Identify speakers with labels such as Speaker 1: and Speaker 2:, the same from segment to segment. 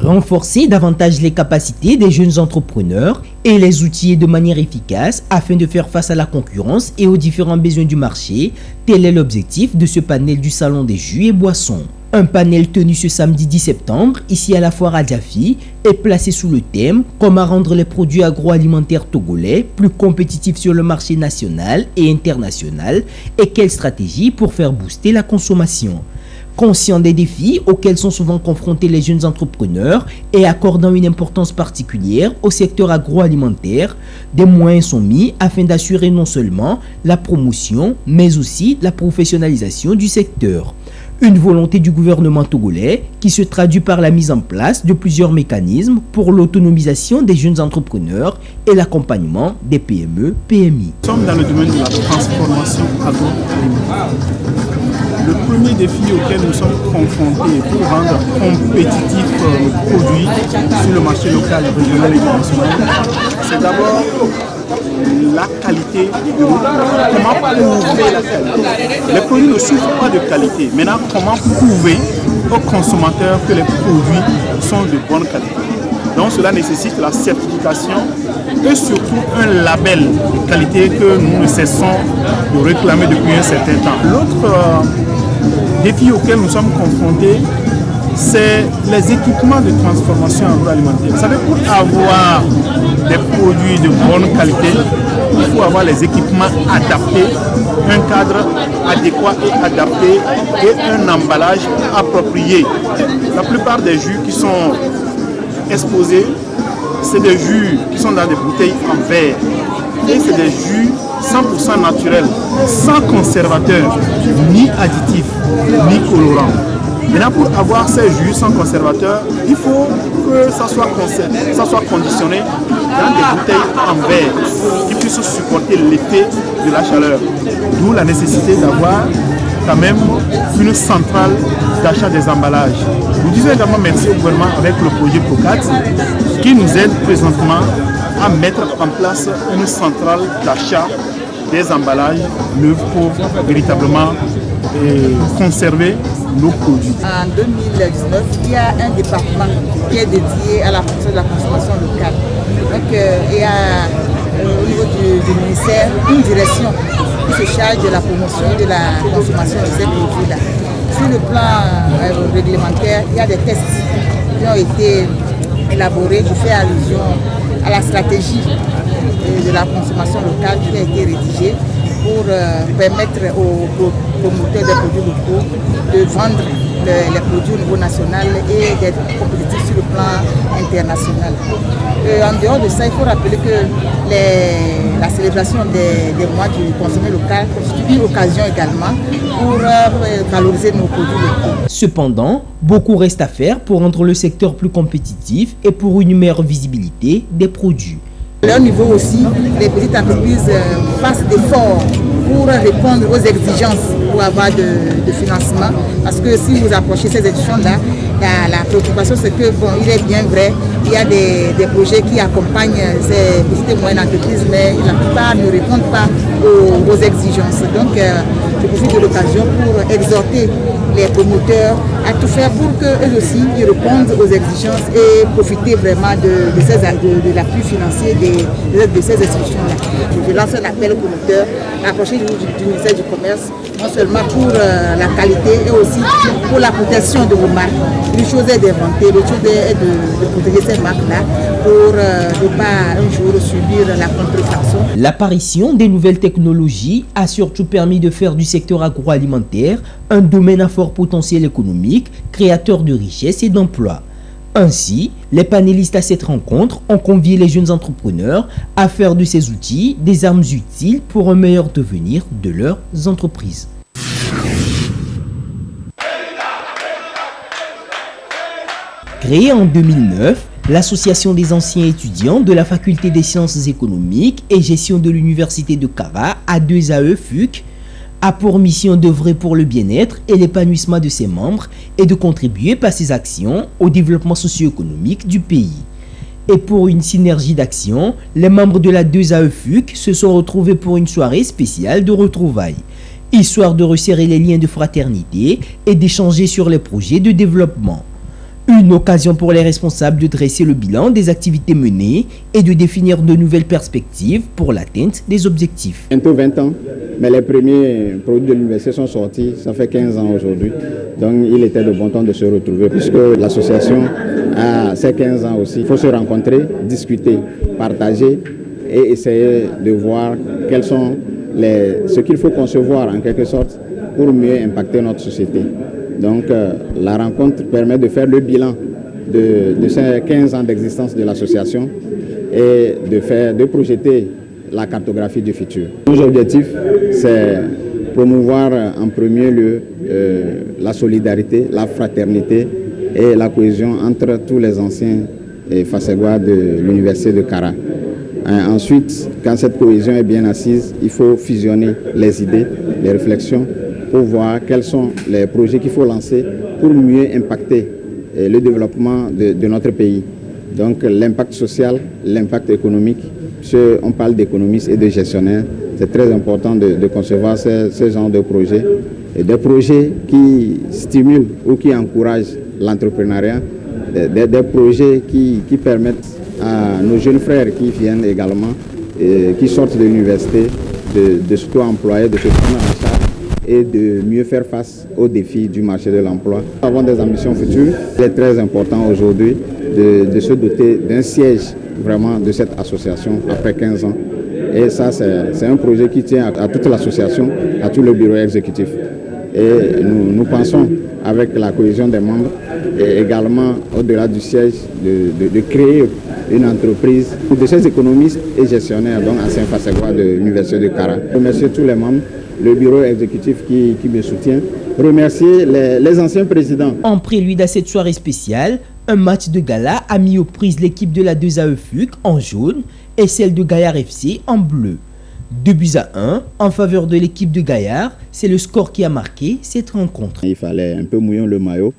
Speaker 1: Renforcer davantage les capacités des jeunes entrepreneurs et les outiller de manière efficace afin de faire face à la concurrence et aux différents besoins du marché, tel est l'objectif de ce panel du Salon des jus et boissons. Un panel tenu ce samedi 10 septembre, ici à la foire Adjafi, est placé sous le thème « Comment rendre les produits agroalimentaires togolais plus compétitifs sur le marché national et international et quelle stratégie pour faire booster la consommation ?» Conscient des défis auxquels sont souvent confrontés les jeunes entrepreneurs et accordant une importance particulière au secteur agroalimentaire, des moyens sont mis afin d'assurer non seulement la promotion, mais aussi la professionnalisation du secteur. Une volonté du gouvernement togolais qui se traduit par la mise en place de plusieurs mécanismes pour l'autonomisation des jeunes entrepreneurs et l'accompagnement des PME-PMI.
Speaker 2: Nous sommes dans le domaine de la transformation agroalimentaire. Le premier défi auquel nous sommes confrontés pour rendre compétitifs nos produits sur le marché local, régional et international, c'est d'abord la qualité de l'eau. Comment prouver la qualité? Les produits ne souffrent pas de qualité. Maintenant, comment prouver aux consommateurs que les produits sont de bonne qualité? Donc cela nécessite la certification et surtout un label de qualité que nous ne cessons de réclamer depuis un certain temps. L'autre défi auquel nous sommes confrontés, c'est les équipements de transformation agroalimentaire. Vous savez, pour avoir des produits de bonne qualité, il faut avoir les équipements adaptés, un cadre adéquat et adapté et un emballage approprié. La plupart des jus qui sont exposés, c'est des jus qui sont dans des bouteilles en verre. Et c'est des jus 100% naturels, sans conservateur, ni additifs, ni colorants. Maintenant, pour avoir ces jus sans conservateur, il faut que ça soit conditionné dans des bouteilles en verre qui puissent supporter l'effet de la chaleur. D'où la nécessité d'avoir quand même une centrale d'achat des emballages. Nous disons également merci au gouvernement avec le projet PROCAT qui nous aide présentement à mettre en place une centrale d'achat des emballages neufs pour véritablement conserver nos produits.
Speaker 3: En 2019, il y a un département qui est dédié à la fonction de la consommation locale. Donc il y a au niveau du ministère une direction qui se charge de la promotion de la consommation de ces produits-là. Sur le plan réglementaire, il y a des tests qui ont été élaborés. Je fais allusion à la stratégie de la consommation locale qui a été rédigée pour permettre aux promoteurs des produits locaux de vendre les produits au niveau national et d'être compétitifs sur le plan international. En dehors de ça, il faut rappeler que la célébration des mois du consommé local constitue une occasion également pour valoriser nos produits locaux.
Speaker 1: Cependant, beaucoup reste à faire pour rendre le secteur plus compétitif et pour une meilleure visibilité des produits.
Speaker 3: À leur niveau aussi, les petites entreprises fassent d'efforts pour répondre aux exigences pour avoir de financement. Parce que si vous approchez ces éditions-là, la préoccupation c'est que, bon, il est bien vrai, il y a des projets qui accompagnent ces petites et moyennes entreprises, mais la plupart ne répondent pas aux exigences. Donc, je profite de l'occasion pour exhorter les promoteurs à tout faire pour qu'eux aussi ils répondent aux exigences et profiter vraiment de l'appui financier de ces institutions-là. Je lance un appel aux promoteurs à approcher du ministère du Commerce, non seulement pour la qualité et aussi pour la protection de vos marques. Une chose est d'inventer, l'autre chose est de protéger ces marques-là pour ne pas un jour subir la contrefaçon.
Speaker 1: L'apparition des nouvelles technologies a surtout permis de faire du secteur agroalimentaire un domaine à fort potentiel économique, créateur de richesses et d'emplois. Ainsi, les panélistes à cette rencontre ont convié les jeunes entrepreneurs à faire de ces outils des armes utiles pour un meilleur devenir de leurs entreprises. Créée en 2009, l'Association des anciens étudiants de la Faculté des sciences économiques et gestion de l'Université de Kara, A2AE FUC, a pour mission d'œuvrer pour le bien-être et l'épanouissement de ses membres et de contribuer par ses actions au développement socio-économique du pays. Et pour une synergie d'action, les membres de la 2AE FUC se sont retrouvés pour une soirée spéciale de retrouvailles, histoire de resserrer les liens de fraternité et d'échanger sur les projets de développement. Une occasion pour les responsables de dresser le bilan des activités menées et de définir de nouvelles perspectives pour l'atteinte des objectifs.
Speaker 4: Bientôt 20 ans, mais les premiers produits de l'université sont sortis, ça fait 15 ans aujourd'hui. Donc il était de bon temps de se retrouver puisque l'association a ses 15 ans aussi. Il faut se rencontrer, discuter, partager et essayer de voir quels sont ce qu'il faut concevoir en quelque sorte pour mieux impacter notre société. Donc la rencontre permet de faire le bilan de ces 15 ans d'existence de l'association et de projeter la cartographie du futur. Nos objectifs, c'est promouvoir en premier lieu la solidarité, la fraternité et la cohésion entre tous les anciens Fasségois de l'université de Kara. Ensuite, quand cette cohésion est bien assise, il faut fusionner les idées, les réflexions pour voir quels sont les projets qu'il faut lancer pour mieux impacter le développement de notre pays. Donc l'impact social, l'impact économique, on parle d'économistes et de gestionnaires, c'est très important de concevoir ce genre de projets, et des projets qui stimulent ou qui encouragent l'entrepreneuriat, des projets qui permettent à nos jeunes frères qui viennent également, qui sortent de l'université, de se employer, de se prendre en charge et de mieux faire face aux défis du marché de l'emploi. Nous avons des ambitions futures. Il est très important aujourd'hui de se doter d'un siège vraiment de cette association après 15 ans. Et ça, c'est un projet qui tient à toute l'association, à tout le bureau exécutif. Et nous pensons, avec la cohésion des membres, et également au-delà du siège, de créer une entreprise de ces économistes et gestionnaires, donc anciens Fasségois de l'université de Kara. Je remercie tous les membres, le bureau exécutif qui me soutient, remercier les anciens présidents.
Speaker 1: En prélude à cette soirée spéciale, un match de gala a mis aux prises l'équipe de la 2AE FUC en jaune et celle de Gaillard FC en bleu. 2-1 en faveur de l'équipe de Gaillard, c'est le score qui a marqué cette rencontre. Il
Speaker 4: fallait un peu mouiller le maillot.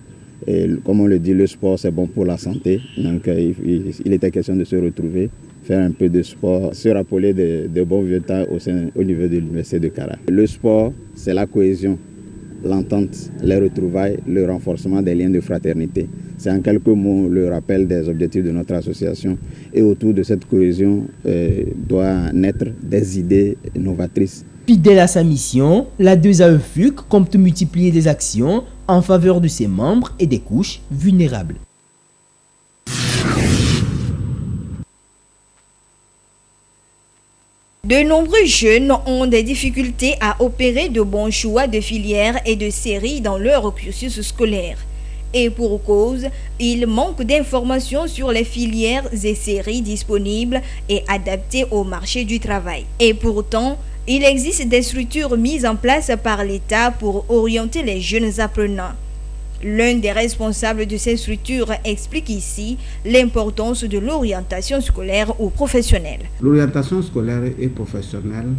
Speaker 4: Et comme on le dit, le sport c'est bon pour la santé. Donc il était question de se retrouver, faire un peu de sport, se rappeler de bons vieux temps au niveau de l'université de Kara. Le sport, c'est la cohésion, l'entente, les retrouvailles, le renforcement des liens de fraternité. C'est en quelques mots le rappel des objectifs de notre association. Et autour de cette cohésion doit naître des idées novatrices.
Speaker 1: Fidèle à sa mission, la 2AE FUC compte multiplier des actions en faveur de ses membres et des couches vulnérables.
Speaker 5: De nombreux jeunes ont des difficultés à opérer de bons choix de filières et de séries dans leur cursus scolaire. Et pour cause, il manque d'informations sur les filières et séries disponibles et adaptées au marché du travail. Et pourtant, il existe des structures mises en place par l'État pour orienter les jeunes apprenants. L'un des responsables de ces structures explique ici l'importance de l'orientation scolaire ou professionnelle.
Speaker 6: L'orientation scolaire et professionnelle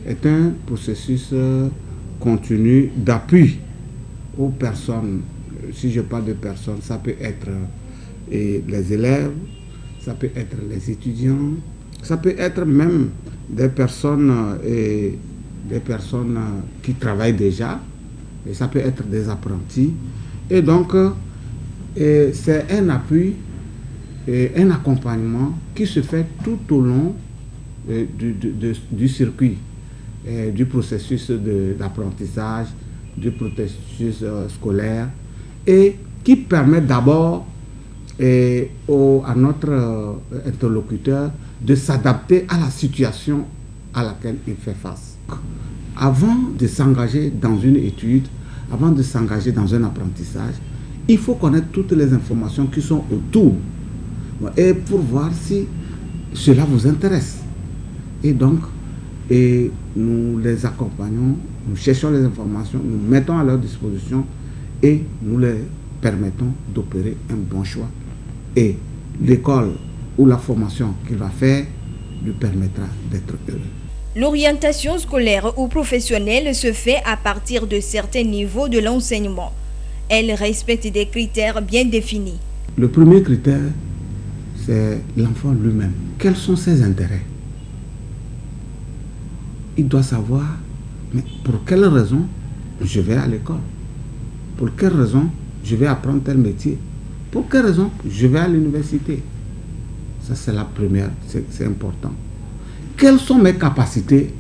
Speaker 6: est un processus continu d'appui aux personnes. Si je parle de personnes, ça peut être les élèves, ça peut être les étudiants, ça peut être même des personnes qui travaillent déjà, et ça peut être des apprentis. Et donc, c'est un appui et un accompagnement qui se fait tout au long du circuit, du processus d'apprentissage, du processus scolaire, et qui permet d'abord à notre interlocuteur de s'adapter à la situation à laquelle il fait face. Avant de s'engager dans une étude, avant de s'engager dans un apprentissage, il faut connaître toutes les informations qui sont autour et pour voir si cela vous intéresse. Et donc, nous les accompagnons, nous cherchons les informations, nous mettons à leur disposition et nous les permettons d'opérer un bon choix. Et l'école ou la formation qu'il va faire lui permettra d'être heureux.
Speaker 5: L'orientation scolaire ou professionnelle se fait à partir de certains niveaux de l'enseignement. Elle respecte des critères bien définis.
Speaker 6: Le premier critère, c'est l'enfant lui-même. Quels sont ses intérêts? Il doit savoir, mais pour quelle raison je vais à l'école? Pour quelle raison je vais apprendre tel métier? Pour quelle raison? Je vais à l'université. Ça, c'est la première, c'est important. Quelles sont mes capacités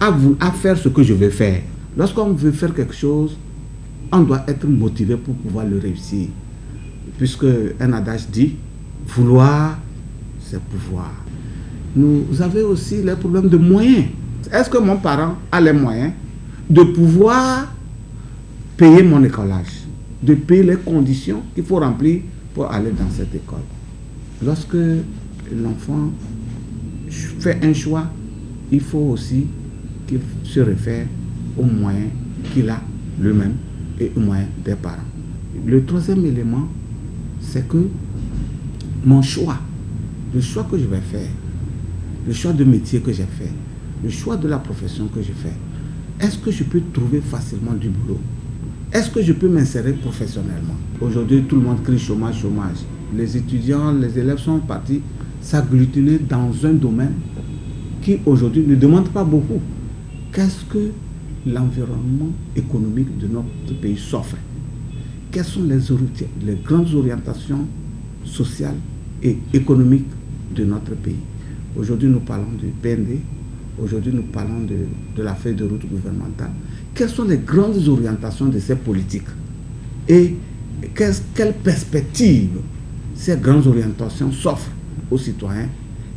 Speaker 6: à faire ce que je veux faire? Lorsqu'on veut faire quelque chose, on doit être motivé pour pouvoir le réussir. Puisque un adage dit, vouloir, c'est pouvoir. Nous avons aussi les problèmes de moyens. Est-ce que mon parent a les moyens de pouvoir payer mon écolage, de payer les conditions qu'il faut remplir pour aller dans cette école? Lorsque l'enfant fait un choix, il faut aussi qu'il se réfère aux moyens qu'il a lui-même et aux moyens des parents. Le troisième élément, c'est que mon choix, le choix que je vais faire, le choix de métier que j'ai fait, le choix de la profession que je fais, est-ce que je peux trouver facilement du boulot? Est-ce que je peux m'insérer professionnellement? Aujourd'hui, tout le monde crie chômage, chômage. Les étudiants, les élèves sont partis s'agglutiner dans un domaine qui aujourd'hui ne demande pas beaucoup. Qu'est-ce que l'environnement économique de notre pays s'offre? Quelles sont les grandes orientations sociales et économiques de notre pays? Aujourd'hui, nous parlons du PND. Aujourd'hui, nous parlons de la feuille de route gouvernementale. Quelles sont les grandes orientations de ces politiques? Et quelles perspectives ces grandes orientations s'offrent aux citoyens?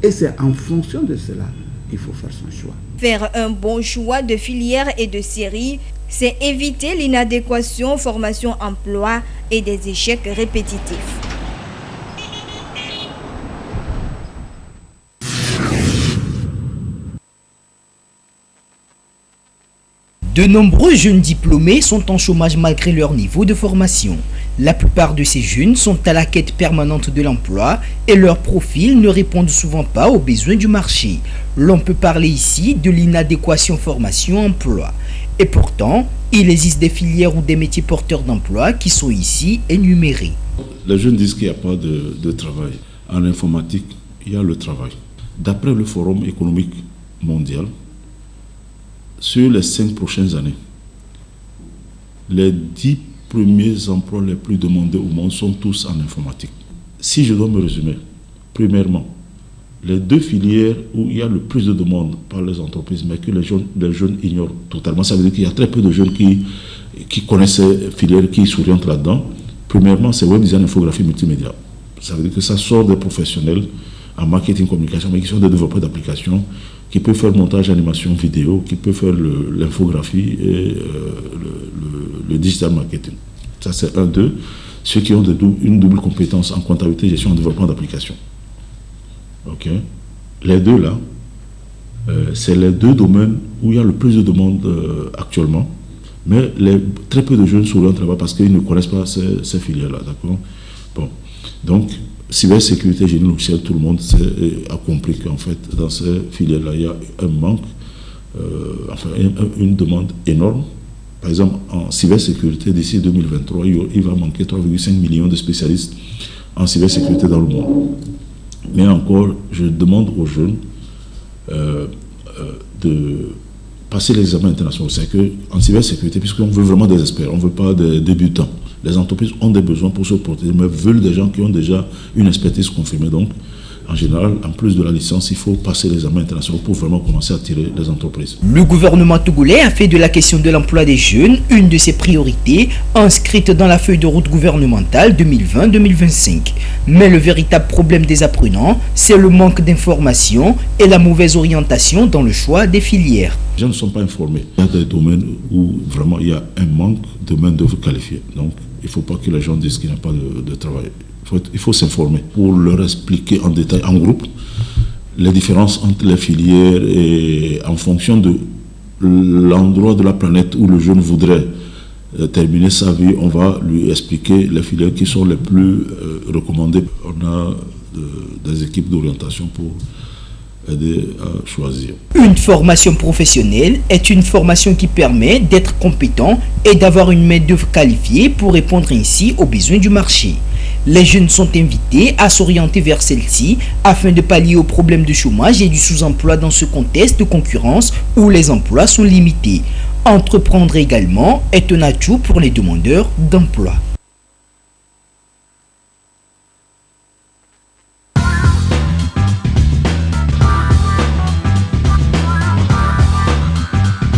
Speaker 6: Et c'est en fonction de cela qu'il faut faire son choix.
Speaker 5: Faire un bon choix de filière et de série, c'est éviter l'inadéquation formation-emploi et des échecs répétitifs.
Speaker 1: De nombreux jeunes diplômés sont en chômage malgré leur niveau de formation. La plupart de ces jeunes sont à la quête permanente de l'emploi et leurs profils ne répondent souvent pas aux besoins du marché. L'on peut parler ici de l'inadéquation formation-emploi. Et pourtant, il existe des filières ou des métiers porteurs d'emploi qui sont ici énumérés.
Speaker 7: Les jeunes disent qu'il n'y a pas de travail. En informatique, il y a le travail. D'après le Forum économique mondial, sur les 5 prochaines années, les 10 premiers emplois les plus demandés au monde sont tous en informatique. Si je dois me résumer, premièrement, les 2 filières où il y a le plus de demandes par les entreprises, mais que les jeunes ignorent totalement, ça veut dire qu'il y a très peu de jeunes qui connaissent ces filières, qui s'orientent là-dedans. Premièrement, c'est web design, infographie, multimédia. Ça veut dire que ça sort des professionnels en marketing, communication, mais qui sont des développeurs d'applications, qui peut faire montage, animation, vidéo, qui peut faire l'infographie et le digital marketing. Ça, c'est 1, 2. Ceux qui ont une double compétence en comptabilité, gestion et développement d'applications. OK. Les 2 là, c'est les 2 domaines où il y a le plus de demandes actuellement. Mais très peu de jeunes s'orientent là-bas parce qu'ils ne connaissent pas ces filières-là. D'accord. Bon. Donc, cybersécurité, génie logiciel, tout le monde a compris qu'en fait, dans ces filières-là, il y a un manque, une demande énorme. Par exemple, en cybersécurité, d'ici 2023, il va manquer 3,5 millions de spécialistes en cybersécurité dans le monde. Mais encore, je demande aux jeunes de passer l'examen international. C'est qu'en cybersécurité, puisqu'on veut vraiment des experts, on ne veut pas des débutants. Les entreprises ont des besoins pour se protéger, mais veulent des gens qui ont déjà une expertise confirmée. Donc, en général, en plus de la licence, il faut passer l'examen international pour vraiment commencer à attirer les entreprises.
Speaker 1: Le gouvernement togolais a fait de la question de l'emploi des jeunes une de ses priorités inscrites dans la feuille de route gouvernementale 2020-2025. Mais le véritable problème des apprenants, c'est le manque d'information et la mauvaise orientation dans le choix des filières.
Speaker 7: Les gens ne sont pas informés. Il y a des domaines où vraiment il y a un manque de main-d'œuvre qualifiée. Donc, il ne faut pas que les gens disent qu'il n'y a pas de travail. Il faut s'informer pour leur expliquer en détail, en groupe, les différences entre les filières et en fonction de l'endroit de la planète où le jeune voudrait terminer sa vie, on va lui expliquer les filières qui sont les plus recommandées. On a des équipes d'orientation pour aider à choisir.
Speaker 1: Une formation professionnelle est une formation qui permet d'être compétent et d'avoir une main-d'œuvre qualifiée pour répondre ainsi aux besoins du marché. Les jeunes sont invités à s'orienter vers celle-ci afin de pallier aux problèmes de chômage et du sous-emploi dans ce contexte de concurrence où les emplois sont limités. Entreprendre également est un atout pour les demandeurs d'emploi.